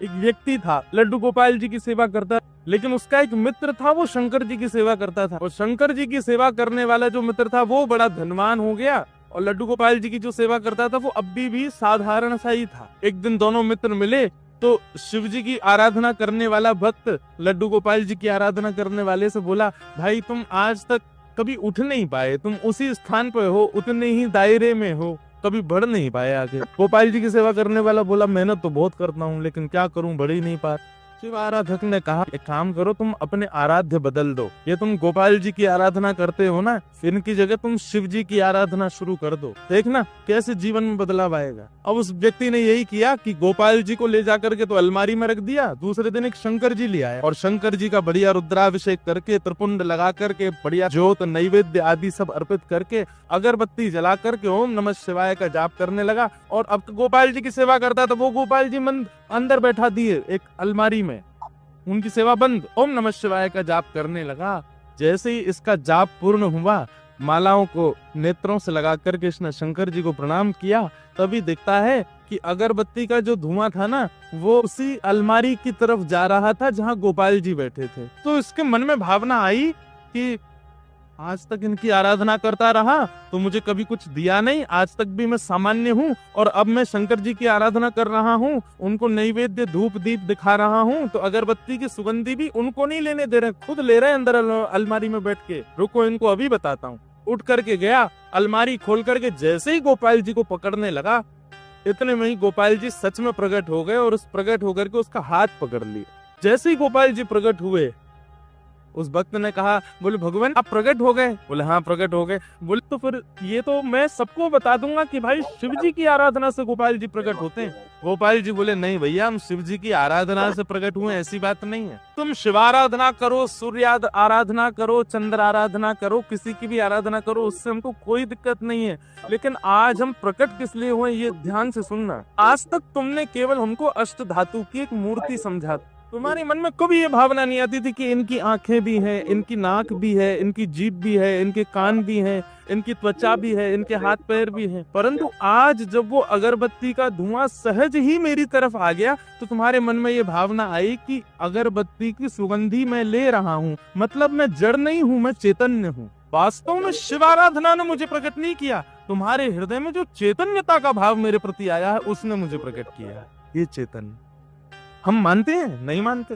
एक व्यक्ति था, लड्डू गोपाल जी की सेवा करता, लेकिन उसका एक मित्र था, वो शंकर जी की सेवा करता था। और शंकर जी की सेवा करने वाला जो मित्र था वो बड़ा धनवान हो गया, और लड्डू गोपाल जी की जो सेवा करता था वो अभी भी साधारण सा ही था। एक दिन दोनों मित्र मिले तो शिव जी की आराधना करने वाला भक्त लड्डू गोपाल जी की आराधना करने वाले से बोला, भाई तुम आज तक कभी उठ नहीं पाए, तुम उसी स्थान पे हो, उतने ही दायरे में हो, कभी बढ़ नहीं पाए आगे। गोपाल जी की सेवा करने वाला बोला, मेहनत तो बहुत करता हूँ लेकिन क्या करूँ, बढ़ ही नहीं पा। शिव आराधक ने कहा, एक काम करो, तुम अपने आराध्य बदल दो। ये तुम गोपाल जी की आराधना करते हो ना, इनकी जगह तुम शिव जी की आराधना शुरू कर दो, देखना कैसे जीवन में बदलाव आएगा। अब उस व्यक्ति ने यही किया कि गोपाल जी को ले जाकर के तो अलमारी में रख दिया, दूसरे दिन एक शंकर जी ले आया और शंकर जी का बढ़िया रुद्राभिषेक करके, त्रिपुंड लगा करके, बढ़िया ज्योत नैवेद्य आदि सब अर्पित करके, अगरबत्ती जला करके ओम नमः शिवाय का जाप करने लगा। और अब तो गोपाल जी की सेवा करता था, वो गोपाल जी मंद अंदर बैठा दिए एक अलमारी में, उनकी सेवा बंद, ओम नमः शिवाय का जाप करने लगा। जैसे ही इसका जाप पूर्ण हुआ, मालाओं को नेत्रों से लगा करके इसने शंकर जी को प्रणाम किया, तभी दिखता है कि अगरबत्ती का जो धुआं था ना, वो उसी अलमारी की तरफ जा रहा था जहां गोपाल जी बैठे थे। तो इसके मन में भावना आई कि आज तक इनकी आराधना करता रहा तो मुझे कभी कुछ दिया नहीं, आज तक भी मैं सामान्य हूँ, और अब मैं शंकर जी की आराधना कर रहा हूँ, उनको नैवेद्य धूप दीप दिखा रहा हूँ, तो अगरबत्ती की सुगंधी भी उनको नहीं लेने दे रहे, खुद ले रहे हैं अंदर अलमारी में बैठ के। रुको इनको अभी बताता हूँ। उठ करके गया, अलमारी खोल करके जैसे ही गोपाल जी को पकड़ने लगा, इतने में ही गोपाल जी सच में प्रकट हो गए, और उस प्रकट होकर के उसका हाथ पकड़ लिया। जैसे ही गोपाल जी प्रकट हुए, उस भक्त ने कहा, बोले भगवान आप प्रकट हो गए? बोले हाँ प्रकट हो गए। बोले तो फिर ये तो मैं सबको बता दूंगा कि भाई शिव जी की आराधना से गोपाल जी प्रकट होते हैं। गोपाल जी बोले, नहीं भैया, हम शिव जी की आराधना से प्रकट हुए, ऐसी बात नहीं है। तुम शिवाराधना करो, सूर्य आराधना करो, चंद्र आराधना करो, किसी की भी आराधना करो, उससे हमको कोई दिक्कत नहीं है, लेकिन आज हम प्रकट किस लिए हुए ये ध्यान से सुनना। आज तक तुमने केवल हमको अष्ट धातु की एक मूर्ति समझा, तुम्हारे मन में कभी ये भावना नहीं आती थी कि इनकी आंखें भी हैं, इनकी नाक भी है, इनकी जीभ भी है, इनके कान भी हैं, इनकी त्वचा भी है, इनके हाथ पैर भी हैं। परंतु आज जब वो अगरबत्ती का धुआं सहज ही मेरी तरफ आ गया, तो तुम्हारे मन में ये भावना आई कि अगरबत्ती की सुगंधी मैं ले रहा हूँ, मतलब मैं जड़ नहीं हूँ, मैं चैतन्य हूँ। वास्तव में शिवाराधना ने मुझे प्रकट नहीं किया, तुम्हारे हृदय में जो चैतन्यता का भाव मेरे प्रति आया है, उसने मुझे प्रकट किया है। ये चैतन्य हम मानते हैं, नहीं मानते?